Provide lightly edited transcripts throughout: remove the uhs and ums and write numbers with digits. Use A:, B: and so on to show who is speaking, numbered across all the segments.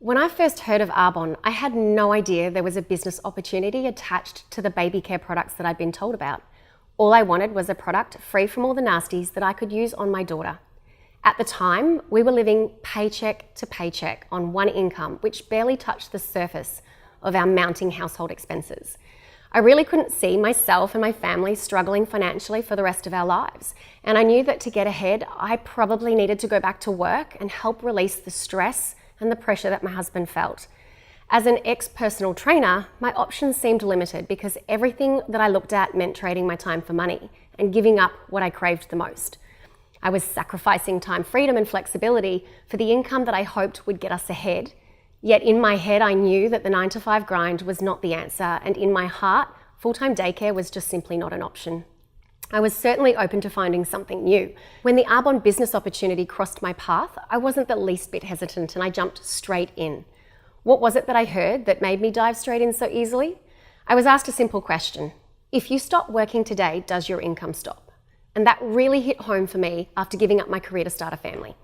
A: When I first heard of Arbonne, I had no idea there was a business opportunity attached to the baby care products that I'd been told about. All I wanted was a product free from all the nasties that I could use on my daughter. At the time, we were living paycheck to paycheck on one income, which barely touched the surface of our mounting household expenses. I really couldn't see myself and my family struggling financially for the rest of our lives. And I knew that to get ahead, I probably needed to go back to work and help release the stress and the pressure that my husband felt. As an ex-personal trainer, my options seemed limited because everything that I looked at meant trading my time for money and giving up what I craved the most. I was sacrificing time freedom and flexibility for the income that I hoped would get us ahead. Yet in my head, I knew that the 9-to-5 grind was not the answer, and in my heart, full-time daycare was just simply not an option. I was certainly open to finding something new. When the Arbonne business opportunity crossed my path, I wasn't the least bit hesitant and I jumped straight in. What was it that I heard that made me dive straight in so easily? I was asked a simple question. If you stop working today, does your income stop? And that really hit home for me after giving up my career to start a family.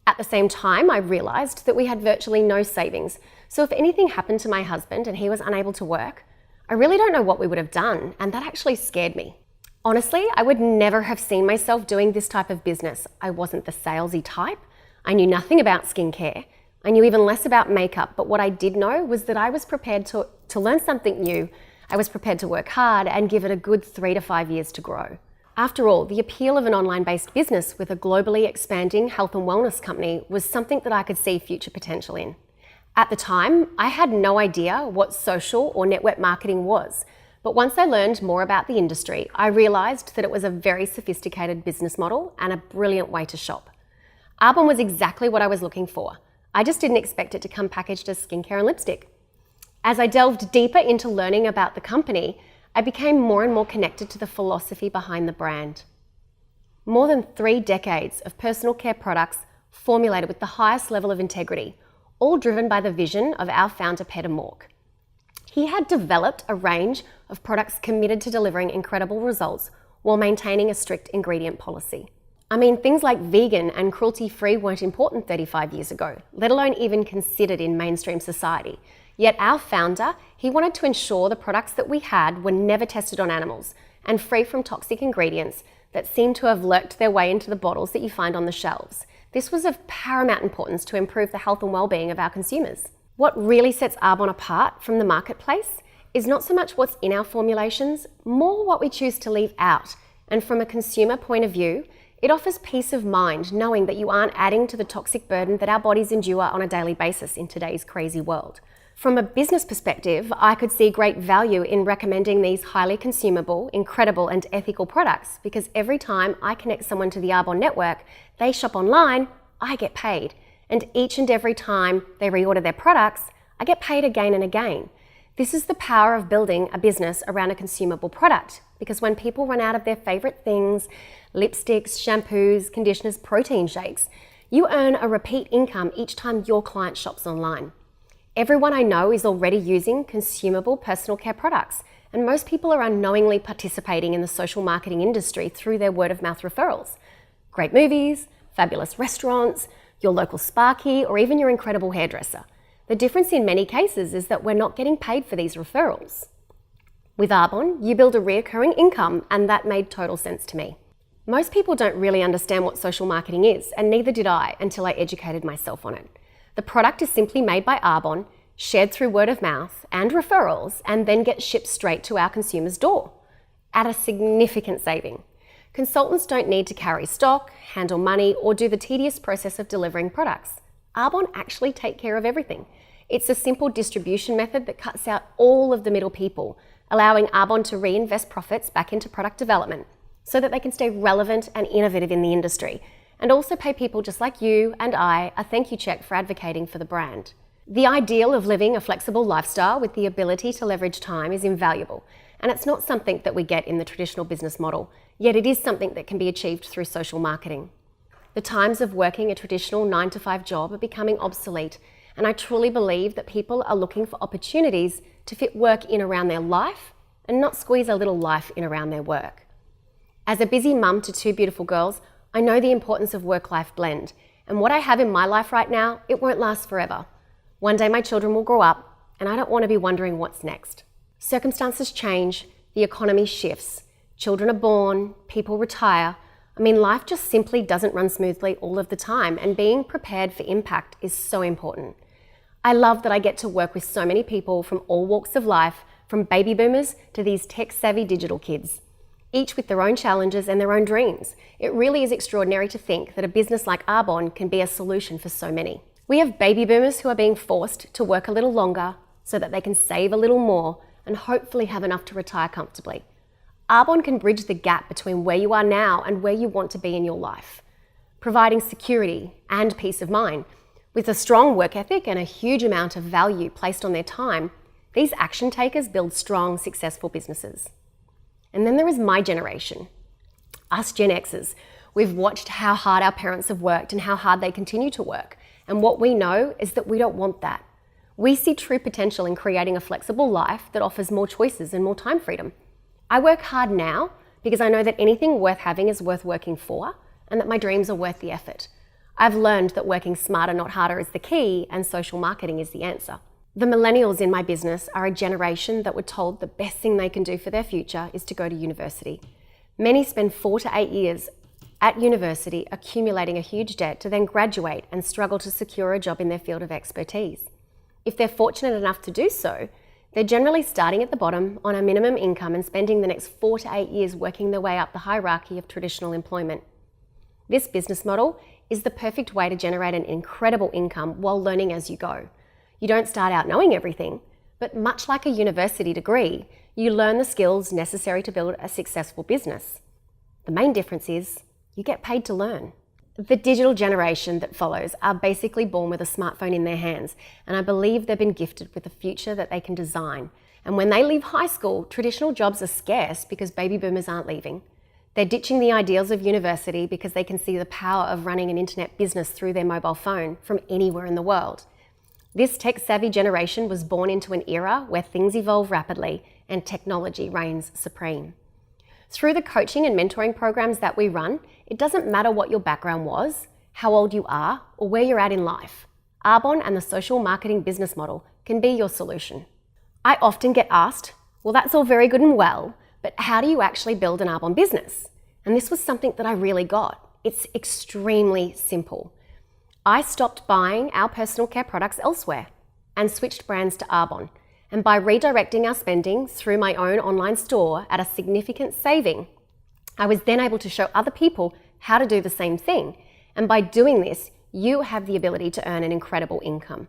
A: At the same time, I realised that we had virtually no savings. So if anything happened to my husband and he was unable to work, I really don't know what we would have done, and that actually scared me. Honestly, I would never have seen myself doing this type of business. I wasn't the salesy type. I knew nothing about skincare. I knew even less about makeup, but what I did know was that I was prepared to learn something new. I was prepared to work hard and give it a good 3 to 5 years to grow. After all, the appeal of an online-based business with a globally expanding health and wellness company was something that I could see future potential in. At the time, I had no idea what social or network marketing was. But once I learned more about the industry, I realised that it was a very sophisticated business model and a brilliant way to shop. Arbonne was exactly what I was looking for. I just didn't expect it to come packaged as skincare and lipstick. As I delved deeper into learning about the company, I became more and more connected to the philosophy behind the brand. More than 3 decades of personal care products formulated with the highest level of integrity, all driven by the vision of our founder, Peter Mork. He had developed a range of products committed to delivering incredible results while maintaining a strict ingredient policy. I mean, things like vegan and cruelty-free weren't important 35 years ago, let alone even considered in mainstream society. Yet our founder, he wanted to ensure the products that we had were never tested on animals and free from toxic ingredients that seem to have lurked their way into the bottles that you find on the shelves. This was of paramount importance to improve the health and well-being of our consumers. What really sets Arbonne apart from the marketplace is not so much what's in our formulations, more what we choose to leave out. And from a consumer point of view, it offers peace of mind knowing that you aren't adding to the toxic burden that our bodies endure on a daily basis in today's crazy world. From a business perspective, I could see great value in recommending these highly consumable, incredible and ethical products because every time I connect someone to the Arbonne network, they shop online, I get paid. And each and every time they reorder their products, I get paid again and again. This is the power of building a business around a consumable product, because when people run out of their favorite things, lipsticks, shampoos, conditioners, protein shakes, you earn a repeat income each time your client shops online. Everyone I know is already using consumable personal care products, and most people are unknowingly participating in the social marketing industry through their word-of-mouth referrals. Great movies, fabulous restaurants, your local Sparky, or even your incredible hairdresser. The difference in many cases is that we're not getting paid for these referrals. With Arbonne, you build a recurring income, and that made total sense to me. Most people don't really understand what social marketing is, and neither did I until I educated myself on it. The product is simply made by Arbonne, shared through word of mouth and referrals, and then gets shipped straight to our consumer's door at a significant saving. Consultants don't need to carry stock, handle money, or do the tedious process of delivering products. Arbonne actually take care of everything. It's a simple distribution method that cuts out all of the middle people, allowing Arbonne to reinvest profits back into product development so that they can stay relevant and innovative in the industry, and also pay people just like you and I a thank you check for advocating for the brand. The ideal of living a flexible lifestyle with the ability to leverage time is invaluable, and it's not something that we get in the traditional business model, yet it is something that can be achieved through social marketing. The times of working a traditional 9-to-5 job are becoming obsolete, and I truly believe that people are looking for opportunities to fit work in around their life and not squeeze a little life in around their work. As a busy mum to 2 beautiful girls, I know the importance of work-life blend, and what I have in my life right now, it won't last forever. One day my children will grow up, and I don't want to be wondering what's next. Circumstances change, the economy shifts, children are born, people retire. Life just simply doesn't run smoothly all of the time, and being prepared for impact is so important. I love that I get to work with so many people from all walks of life, from baby boomers to these tech-savvy digital kids, each with their own challenges and their own dreams. It really is extraordinary to think that a business like Arbonne can be a solution for so many. We have baby boomers who are being forced to work a little longer so that they can save a little more and hopefully have enough to retire comfortably. Arbonne can bridge the gap between where you are now and where you want to be in your life, providing security and peace of mind. With a strong work ethic and a huge amount of value placed on their time, these action takers build strong, successful businesses. And then there is my generation, us Gen Xers. We've watched how hard our parents have worked and how hard they continue to work. And what we know is that we don't want that. We see true potential in creating a flexible life that offers more choices and more time freedom. I work hard now because I know that anything worth having is worth working for, and that my dreams are worth the effort. I've learned that working smarter, not harder, is the key, and social marketing is the answer. The millennials in my business are a generation that were told the best thing they can do for their future is to go to university. Many spend 4 to 8 years at university accumulating a huge debt to then graduate and struggle to secure a job in their field of expertise. If they're fortunate enough to do so, they're generally starting at the bottom on a minimum income and spending the next 4 to 8 years working their way up the hierarchy of traditional employment. This business model is the perfect way to generate an incredible income while learning as you go. You don't start out knowing everything, but much like a university degree, you learn the skills necessary to build a successful business. The main difference is you get paid to learn. The digital generation that follows are basically born with a smartphone in their hands, and I believe they've been gifted with a future that they can design. And when they leave high school, traditional jobs are scarce because baby boomers aren't leaving. They're ditching the ideals of university because they can see the power of running an internet business through their mobile phone from anywhere in the world. This tech-savvy generation was born into an era where things evolve rapidly and technology reigns supreme. Through the coaching and mentoring programs that we run, it doesn't matter what your background was, how old you are, or where you're at in life. Arbonne and the social marketing business model can be your solution. I often get asked, well, that's all very good and well, but how do you actually build an Arbonne business? And this was something that I really got. It's extremely simple. I stopped buying our personal care products elsewhere and switched brands to Arbonne. And by redirecting our spending through my own online store at a significant saving, I was then able to show other people how to do the same thing. And by doing this, you have the ability to earn an incredible income.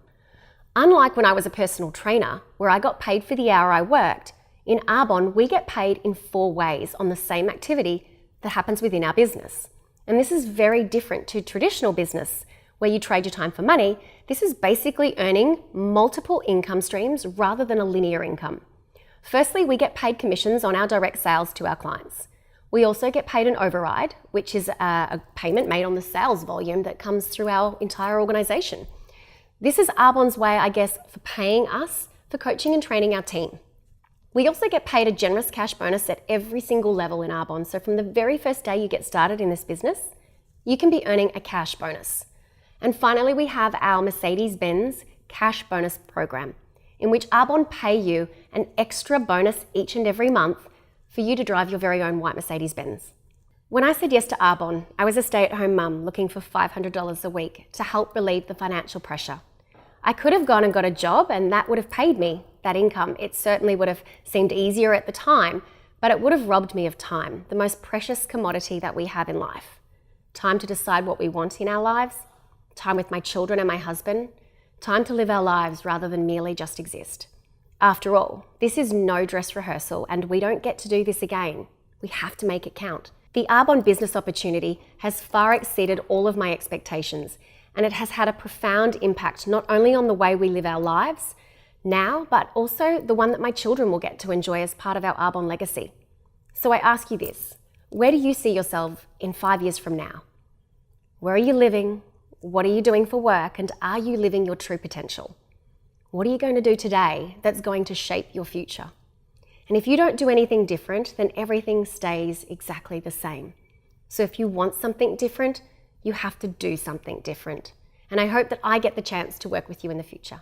A: Unlike when I was a personal trainer, where I got paid for the hour I worked, in Arbonne, we get paid in 4 ways on the same activity that happens within our business. And this is very different to traditional business, where you trade your time for money. This is basically earning multiple income streams rather than a linear income. Firstly, we get paid commissions on our direct sales to our clients. We also get paid an override, which is a payment made on the sales volume that comes through our entire organization. This is Arbonne's way, I guess, for paying us for coaching and training our team. We also get paid a generous cash bonus at every single level in Arbonne. So from the very first day you get started in this business, you can be earning a cash bonus. And finally, we have our Mercedes-Benz cash bonus program, in which Arbonne pay you an extra bonus each and every month for you to drive your very own white Mercedes-Benz. When I said yes to Arbonne, I was a stay-at-home mum looking for $500 a week to help relieve the financial pressure. I could have gone and got a job and that would have paid me that income. It certainly would have seemed easier at the time, but it would have robbed me of time, the most precious commodity that we have in life. Time to decide what we want in our lives, time with my children and my husband, time to live our lives rather than merely just exist. After all, this is no dress rehearsal and we don't get to do this again. We have to make it count. The Arbonne business opportunity has far exceeded all of my expectations, and it has had a profound impact not only on the way we live our lives now, but also the one that my children will get to enjoy as part of our Arbonne legacy. So I ask you this, where do you see yourself in 5 years from now? Where are you living? What are you doing for work? And are you living your true potential? What are you going to do today that's going to shape your future? And if you don't do anything different, then everything stays exactly the same. So if you want something different, you have to do something different. And I hope that I get the chance to work with you in the future.